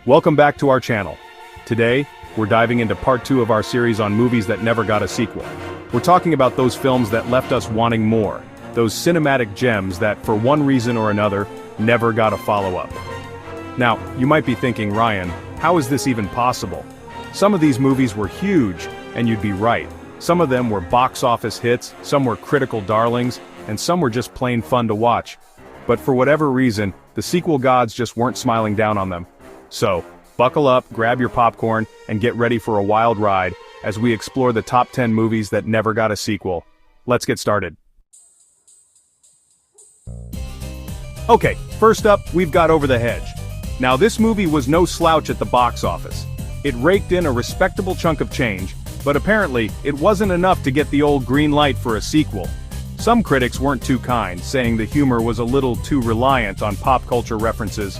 Welcome back to our channel. Today, we're diving into part 2 of our series on movies that never got a sequel. We're talking about those films that left us wanting more, those cinematic gems that, for one reason or another, never got a follow-up. Now, you might be thinking, Ryan, how is this even possible? Some of these movies were huge, and you'd be right. Some of them were box office hits, some were critical darlings, and some were just plain fun to watch. But for whatever reason, the sequel gods just weren't smiling down on them. So, buckle up, grab your popcorn, and get ready for a wild ride as we explore the top 10 movies that never got a sequel. Let's get started. Okay, first up, we've got Over the Hedge. Now this movie was no slouch at the box office. It raked in a respectable chunk of change, but apparently, it wasn't enough to get the old green light for a sequel. Some critics weren't too kind, saying the humor was a little too reliant on pop culture references.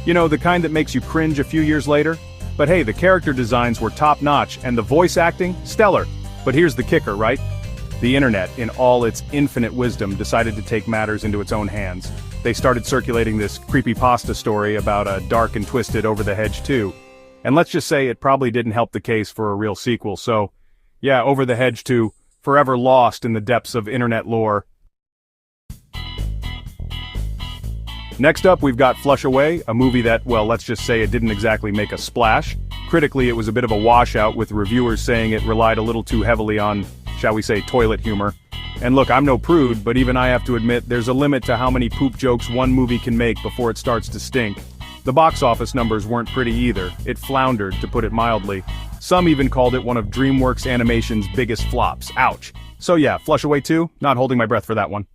You know, the kind that makes you cringe a few years later? But hey, the character designs were top-notch, and the voice acting, stellar. But here's the kicker, right? The internet, in all its infinite wisdom, decided to take matters into its own hands. They started circulating this creepypasta story about a dark and twisted Over the Hedge 2. And let's just say it probably didn't help the case for a real sequel, so, yeah, Over the Hedge 2, forever lost in the depths of internet lore. Next up, we've got Flush Away, a movie that, well, let's just say it didn't exactly make a splash. Critically, it was a bit of a washout, with reviewers saying it relied a little too heavily on, shall we say, toilet humor. And look, I'm no prude, but even I have to admit there's a limit to how many poop jokes one movie can make before it starts to stink. The box office numbers weren't pretty either. It floundered, to put it mildly. Some even called it one of DreamWorks Animation's biggest flops. Ouch. So yeah, Flush Away 2, not holding my breath for that one.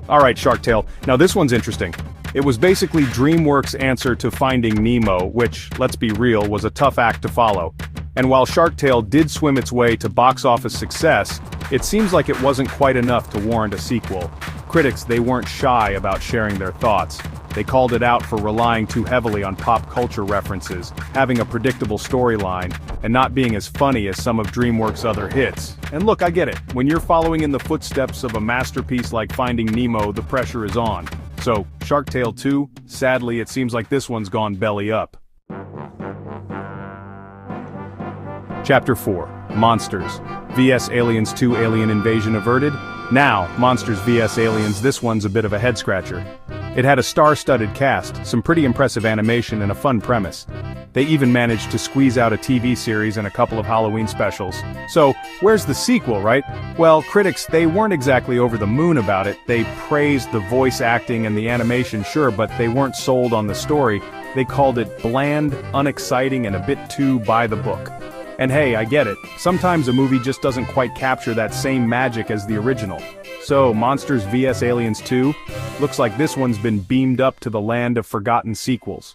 Alright, Shark Tale. Now this one's interesting. It was basically DreamWorks' answer to Finding Nemo, which, let's be real, was a tough act to follow. And while Shark Tale did swim its way to box office success, it seems like it wasn't quite enough to warrant a sequel. Critics, they weren't shy about sharing their thoughts. They called it out for relying too heavily on pop culture references, having a predictable storyline, and not being as funny as some of DreamWorks' other hits. And look, I get it. When you're following in the footsteps of a masterpiece like Finding Nemo, the pressure is on. So, Shark Tale 2, sadly, it seems like this one's gone belly up. Chapter 4, Monsters. vs Aliens 2 Alien Invasion Averted? Now, Monsters vs Aliens, this one's a bit of a head-scratcher. It had a star-studded cast, some pretty impressive animation and a fun premise. They even managed to squeeze out a TV series and a couple of Halloween specials. So, where's the sequel, right? Well, critics, they weren't exactly over the moon about it. They praised the voice acting and the animation, sure, but they weren't sold on the story. They called it bland, unexciting, and a bit too by the book. And hey, I get it. Sometimes a movie just doesn't quite capture that same magic as the original. So, Monsters vs Aliens 2? Looks like this one's been beamed up to the land of forgotten sequels.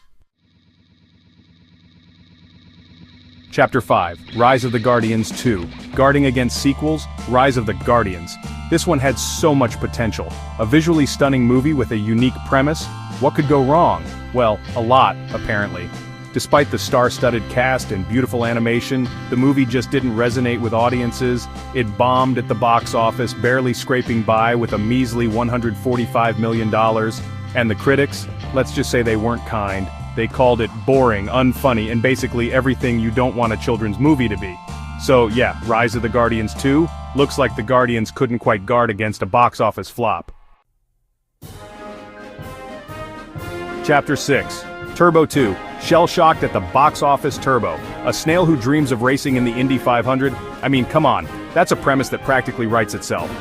Chapter 5, Rise of the Guardians 2. Guarding against sequels, Rise of the Guardians. This one had so much potential. A visually stunning movie with a unique premise. What could go wrong? Well, a lot, apparently. Despite the star-studded cast and beautiful animation, the movie just didn't resonate with audiences. It bombed at the box office, barely scraping by with a measly $145 million. And the critics, let's just say they weren't kind. They called it boring, unfunny, and basically everything you don't want a children's movie to be. So yeah, Rise of the Guardians 2, looks like the Guardians couldn't quite guard against a box office flop. Chapter 6, Turbo 2. Shell-shocked at the box office Turbo. A snail who dreams of racing in the Indy 500? I mean, come on, that's a premise that practically writes itself.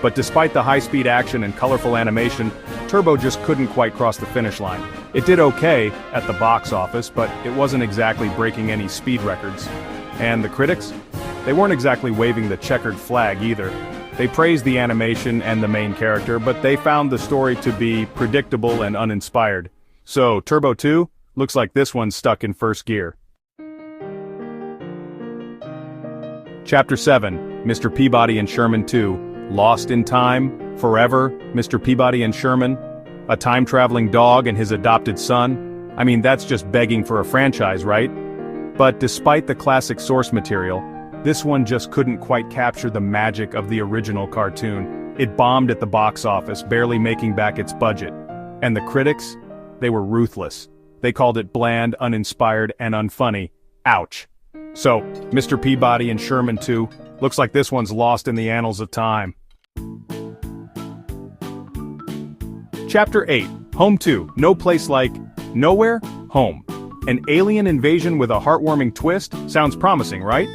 But despite the high-speed action and colorful animation, Turbo just couldn't quite cross the finish line. It did okay at the box office, but it wasn't exactly breaking any speed records. And the critics? They weren't exactly waving the checkered flag either. They praised the animation and the main character, but they found the story to be predictable and uninspired. So, Turbo 2? Looks like this one's stuck in first gear. Chapter 7, Mr. Peabody and Sherman 2. Lost in Time, Forever, Mr. Peabody and Sherman. A time-traveling dog and his adopted son. I mean, that's just begging for a franchise, right? But despite the classic source material, this one just couldn't quite capture the magic of the original cartoon. It bombed at the box office, barely making back its budget. And the critics? they were ruthless. They called it bland, uninspired, and unfunny. Ouch. So, Mr. Peabody and Sherman too, looks like this one's lost in the annals of time. Chapter 8, Home 2, No Place Like Nowhere, Home. An alien invasion with a heartwarming twist? Sounds promising, right?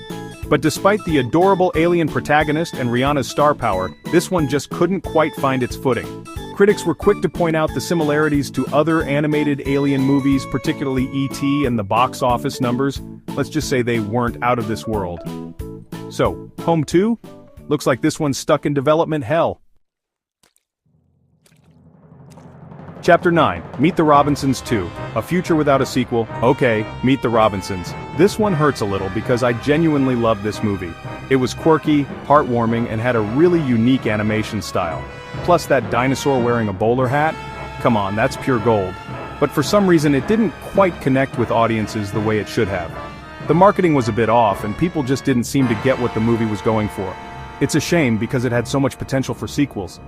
But despite the adorable alien protagonist and Rihanna's star power, this one just couldn't quite find its footing. Critics were quick to point out the similarities to other animated alien movies, particularly E.T. and the box office numbers. Let's just say they weren't out of this world. So, Home 2? Looks like this one's stuck in development hell. Chapter 9, Meet the Robinsons 2, A Future Without a Sequel. Okay, Meet the Robinsons. This one hurts a little because I genuinely loved this movie. It was quirky, heartwarming, and had a really unique animation style. Plus that dinosaur wearing a bowler hat? Come on, that's pure gold. But for some reason it didn't quite connect with audiences the way it should have. The marketing was a bit off and people just didn't seem to get what the movie was going for. It's a shame because it had so much potential for sequels.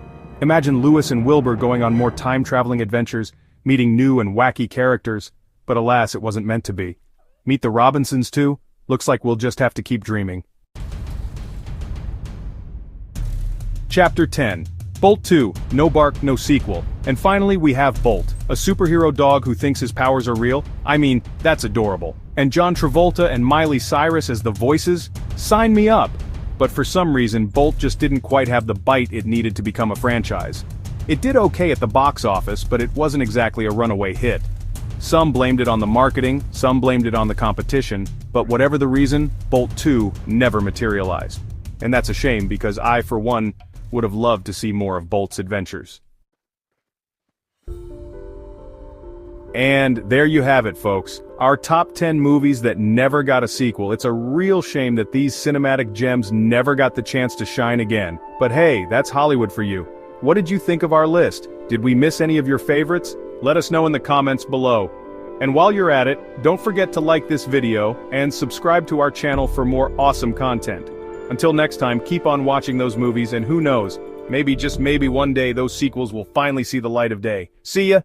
Imagine Lewis and Wilbur going on more time-traveling adventures, meeting new and wacky characters, but alas, it wasn't meant to be. Meet the Robinsons too? Looks like we'll just have to keep dreaming. Chapter 10, Bolt 2, No Bark, No Sequel. And finally we have Bolt, a superhero dog who thinks his powers are real. I mean, that's adorable. And John Travolta and Miley Cyrus as the voices? Sign me up! But for some reason, Bolt just didn't quite have the bite it needed to become a franchise. It did okay at the box office, but it wasn't exactly a runaway hit. Some blamed it on the marketing, some blamed it on the competition, but whatever the reason, Bolt 2 never materialized. And that's a shame because I, for one, would have loved to see more of Bolt's adventures. And there you have it, folks. Our top 10 movies that never got a sequel. It's a real shame that these cinematic gems never got the chance to shine again. But hey, that's Hollywood for you. What did you think of our list? Did we miss any of your favorites? Let us know in the comments below. And while you're at it, don't forget to like this video and subscribe to our channel for more awesome content. Until next time, keep on watching those movies and who knows, maybe just maybe one day those sequels will finally see the light of day. See ya!